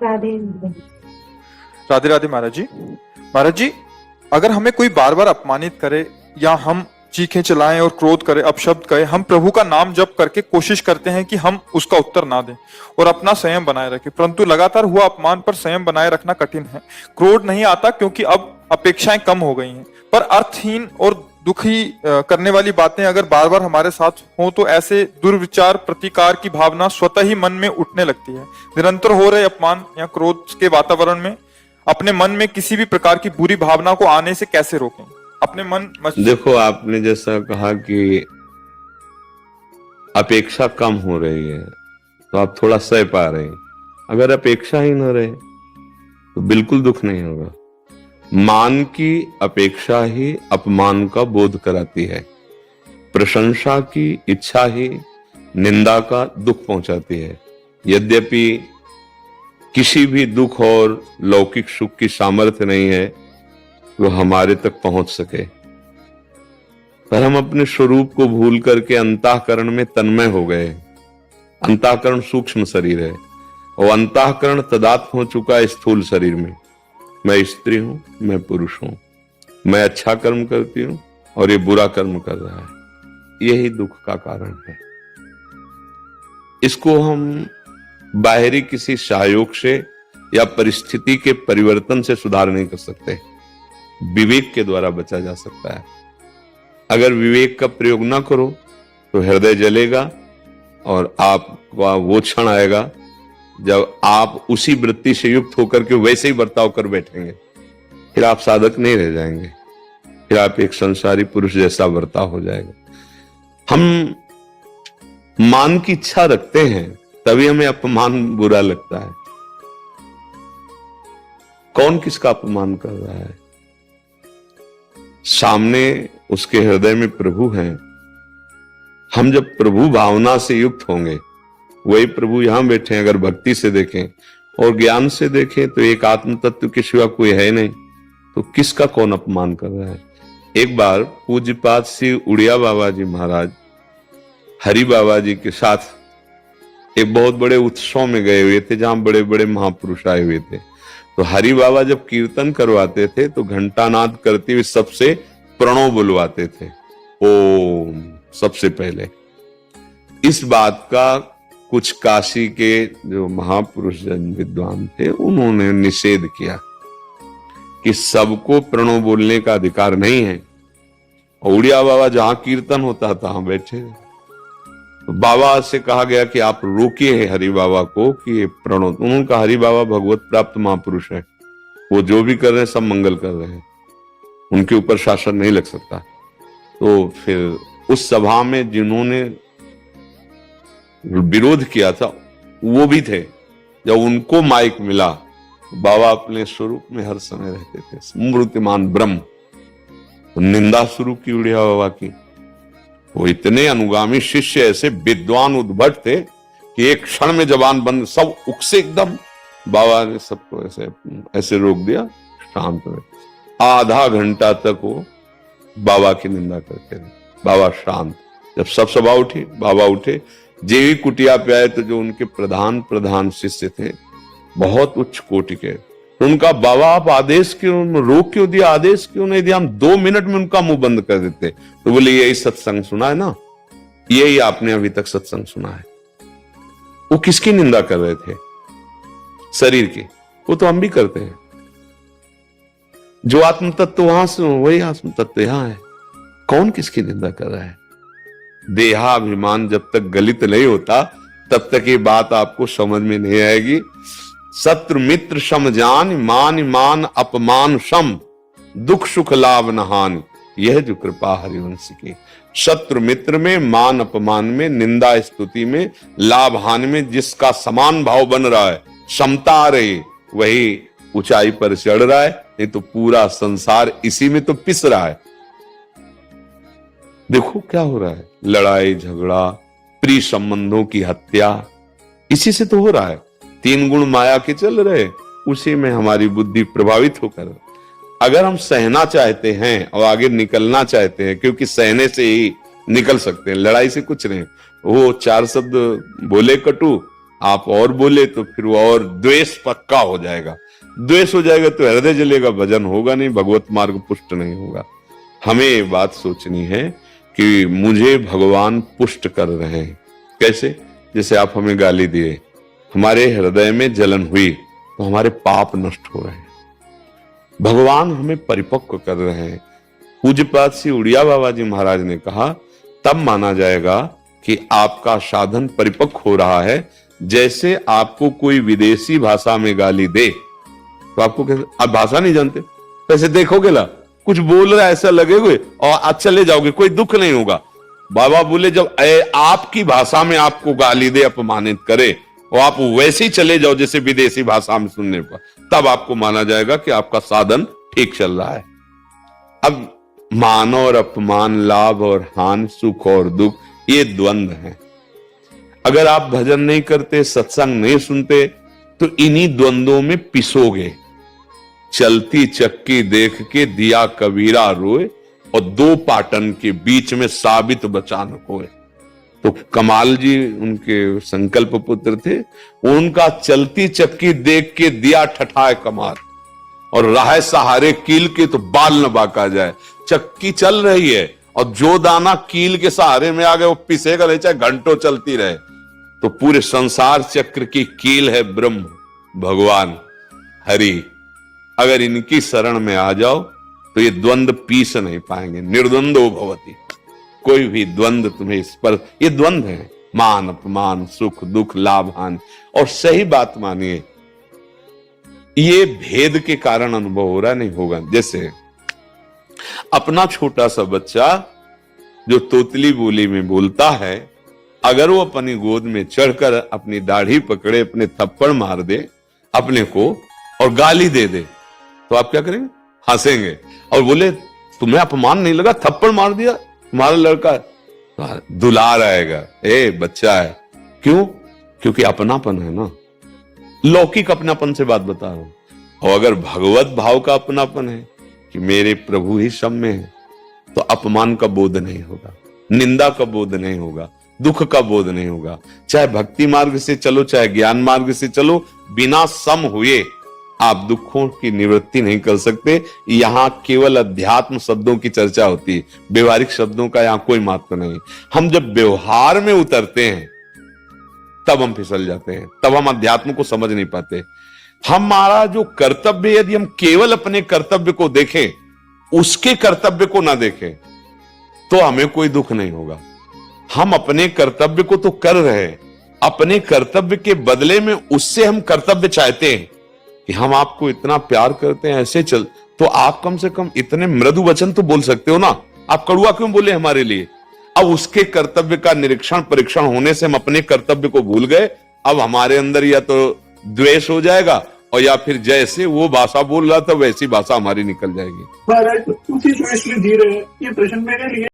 राधे। राधे राधे महाराज जी। महाराज जी, अगर हमें कोई बार बार अपमानित करे या हम चीखें चलाएं और क्रोध करें, अपशब्द कहें, हम प्रभु का नाम जप करके कोशिश करते हैं कि हम उसका उत्तर ना दें और अपना संयम बनाए रखें, परंतु लगातार हुआ अपमान पर संयम बनाए रखना कठिन है। क्रोध नहीं आता क्योंकि अब अपेक्षाएं कम हो गई हैं, पर अर्थहीन और दुखी करने वाली बातें अगर बार बार हमारे साथ हो तो ऐसे दुर्विचार, प्रतिकार की भावना स्वतः ही मन में उठने लगती है। निरंतर हो रहे अपमान या क्रोध के वातावरण में अपने मन में किसी भी प्रकार की बुरी भावना को आने से कैसे रोकें? अपने मन देखो, आपने जैसा कहा कि अपेक्षा कम हो रही है तो आप थोड़ा सह पा रहे हैं। अगर अपेक्षा ही न रहे तो बिल्कुल दुख नहीं होगा। मान की अपेक्षा ही अपमान का बोध कराती है। प्रशंसा की इच्छा ही निंदा का दुख पहुंचाती है। यद्यपि किसी भी दुख और लौकिक सुख की सामर्थ्य नहीं है वो हमारे तक पहुंच सके, पर हम अपने स्वरूप को भूल करके अंतःकरण में तन्मय हो गए। अंतःकरण सूक्ष्म शरीर है और अंतःकरण तदात्म हो चुका है स्थूल शरीर में। मैं स्त्री हूं, मैं पुरुष हूं, मैं अच्छा कर्म करती हूं और ये बुरा कर्म कर रहा है। यही दुख का कारण है। इसको हम बाहरी किसी सहयोग से या परिस्थिति के परिवर्तन से सुधार नहीं कर सकते। विवेक के द्वारा बचा जा सकता है। अगर विवेक का प्रयोग ना करो तो हृदय जलेगा और आपका वो क्षण आएगा जब आप उसी वृत्ति से युक्त होकर के वैसे ही बर्ताव कर बैठेंगे। फिर आप साधक नहीं रह जाएंगे, फिर आप एक संसारी पुरुष जैसा बर्ताव हो जाएगा। हम मान की इच्छा रखते हैं तभी हमें अपमान बुरा लगता है। कौन किसका अपमान कर रहा है? सामने उसके हृदय में प्रभु हैं। हम जब प्रभु भावना से युक्त होंगे, वही प्रभु यहां बैठे हैं। अगर भक्ति से देखें और ज्ञान से देखें तो एक आत्म तत्व के सिवा कोई है नहीं, तो किसका कौन अपमान कर रहा है? एक बार पूज्यपाद श्री उड़िया बाबा जी महाराज हरि बाबा जी के साथ एक बहुत बड़े उत्सव में गए हुए थे जहां बड़े बड़े महापुरुष आए हुए थे। तो हरि बाबा जब कीर्तन करवाते थे तो घंटानाद करते हुए सबसे प्रणव बुलवाते थे, ओम, सबसे पहले। इस बात का कुछ काशी के जो महापुरुष जन विद्वान थे उन्होंने निषेध किया कि सबको प्रणव बोलने का अधिकार नहीं है। उड़िया बाबा जहां कीर्तन होता था वहां बैठे। तो बाबा से कहा गया कि आप रोकिए हरि बाबा को कि ये प्रणव। उन्होंने कहा हरि बाबा भगवत प्राप्त महापुरुष है, वो जो भी कर रहे हैं सब मंगल कर रहे हैं, उनके ऊपर शासन नहीं लग सकता। तो फिर उस सभा में जिन्होंने विरोध किया था वो भी थे। जब उनको माइक मिला, बाबा अपने स्वरूप में हर समय रहते थे, स्मृतिमान ब्रह्म। तो निंदा शुरू की उड़िया बाबा की। वो इतने अनुगामी शिष्य ऐसे विद्वान उद्भट थे कि एक क्षण में जबान बंद, सब उकसे एकदम। बाबा ने सबको ऐसे ऐसे रोक दिया, शांत रहे। आधा घंटा तक वो बाबा की निंदा करते रहे। बाबा शांत। जब सब सभा उठी, बाबा उठे, जेवी कुटिया पे आए तो जो उनके प्रधान शिष्य थे बहुत उच्च कोटि के, तो उनका बाबा आप आदेश क्यों, रोक क्यों दिया, आदेश क्यों नहीं दिया, हम 2 मिनट में उनका मुंह बंद कर देते। तो बोले यही सत्संग सुना है ना, यही आपने अभी तक सत्संग सुना है। वो किसकी निंदा कर रहे थे? शरीर की। वो तो हम भी करते हैं। जो आत्म तत्व वहां से वही आत्म तत्व यहां है। कौन किसकी निंदा कर रहा है? देहाभिमान जब तक गलित नहीं होता तब तक ये बात आपको समझ में नहीं आएगी। शत्रु मित्र सम जान, मान मान अपमान सम, दुख सुख लाभ न हानि, यह जो कृपा हरिवंश की। शत्रु मित्र में, मान अपमान में, निंदा स्तुति में, लाभ हानि में जिसका समान भाव बन रहा है, क्षमता आ रही, वही ऊंचाई पर चढ़ रहा है। नहीं तो पूरा संसार इसी में तो पिस रहा है। देखो क्या हो रहा है, लड़ाई झगड़ा, प्रिय संबंधों की हत्या, इसी से तो हो रहा है। 3 गुण माया के चल रहे, उसी में हमारी बुद्धि प्रभावित होकर। अगर हम सहना चाहते हैं और आगे निकलना चाहते हैं, क्योंकि सहने से ही निकल सकते हैं, लड़ाई से कुछ नहीं। वो 4 शब्द बोले कटु, आप और बोले तो फिर वो और द्वेष पक्का हो जाएगा। द्वेष हो जाएगा तो हृदय जलेगा, भजन होगा नहीं, भगवत मार्ग पुष्ट नहीं होगा। हमें ये बात सोचनी है कि मुझे भगवान पुष्ट कर रहे हैं। कैसे? जैसे आप हमें गाली दिए, हमारे हृदय में जलन हुई तो हमारे पाप नष्ट हो रहे हैं। भगवान हमें परिपक्व कर रहे हैं। पूज्यपाद श्री उड़िया बाबा जी महाराज ने कहा तब माना जाएगा कि आपका साधन परिपक्व हो रहा है। जैसे आपको कोई विदेशी भाषा में गाली दे तो आपको कैसे, आप भाषा नहीं जानते, कैसे देखोगे ला कुछ बोल रहा है ऐसा लगेगा और आज चले जाओगे, कोई दुख नहीं होगा। बाबा बोले जब आपकी भाषा में आपको गाली दे, अपमानित करे और आप वैसे ही चले जाओ जैसे विदेशी भाषा में सुनने पर, तब आपको माना जाएगा कि आपका साधन ठीक चल रहा है। अब मान और अपमान, लाभ और हानि, सुख और दुख, ये द्वंद्व हैं। अगर आप भजन नहीं करते, सत्संग नहीं सुनते तो इन्हीं द्वंद्वों में पिसोगे। चलती चक्की देख के दिया कबीरा रोए और दो पाटन के बीच में साबित बचान होए। तो कमाल जी उनके संकल्प पुत्र थे, उनका चलती चक्की देख के दिया ठठाए कमाल और राह सहारे कील के तो बाल न बाका जाए। चक्की चल रही है और जो दाना कील के सहारे में आ गए वो पिसेगा नहीं, चाहे घंटों चलती रहे। तो पूरे संसार चक्र की कील है ब्रह्म, भगवान, हरि। अगर इनकी शरण में आ जाओ तो ये द्वंद्व पीस नहीं पाएंगे। निर्द्वंदो भवति, कोई भी द्वंद्व तुम्हें इस पर, ये द्वंद्व है, मान अपमान, सुख दुख, लाभ हानि। और सही बात मानिए, ये भेद के कारण अनुभव हो रहा नहीं होगा। जैसे अपना छोटा सा बच्चा जो तोतली बोली में बोलता है, अगर वो अपनी गोद में चढ़कर अपनी दाढ़ी पकड़े, अपने थप्पड़ मार दे अपने को और गाली दे दे, तो आप क्या करेंगे? हंसेंगे और बोले तुम्हें अपमान नहीं लगा, थप्पड़ मार दिया, तुम्हारा लड़का है, दुलार आएगा, ए बच्चा है। क्यों? क्योंकि अपनापन है ना, लौकिक अपनापन से बात बता रहा हूं। और अगर भगवत भाव का अपनापन है कि मेरे प्रभु ही सब में है, तो अपमान का बोध नहीं होगा, निंदा का बोध नहीं होगा, दुख का बोध नहीं होगा। चाहे भक्ति मार्ग से चलो, चाहे ज्ञान मार्ग से चलो, बिना सम हुए आप दुखों की निवृत्ति नहीं कर सकते। यहां केवल अध्यात्म शब्दों की चर्चा होती है, व्यवहारिक शब्दों का यहां कोई महत्व नहीं। हम जब व्यवहार में उतरते हैं तब हम फिसल जाते हैं, तब हम अध्यात्म को समझ नहीं पाते। हमारा जो कर्तव्य, यदि हम केवल अपने कर्तव्य को देखें, उसके कर्तव्य को ना देखें, तो हमें कोई दुख नहीं होगा। हम अपने कर्तव्य को तो कर रहे हैं, अपने कर्तव्य के बदले में उससे हम कर्तव्य चाहते हैं कि हम आपको इतना प्यार करते हैं, ऐसे चल, तो आप कम से कम इतने मृदु वचन तो बोल सकते हो ना। आप कड़ुआ क्यों बोले हमारे लिए? अब उसके कर्तव्य का निरीक्षण परीक्षण होने से हम अपने कर्तव्य को भूल गए। अब हमारे अंदर या तो द्वेष हो जाएगा और या फिर जैसे वो भाषा बोल रहा था वैसी भाषा हमारी निकल जाएगी। उसी द्वेष में जी रहे हैं, ये प्रश्न मेरे लिए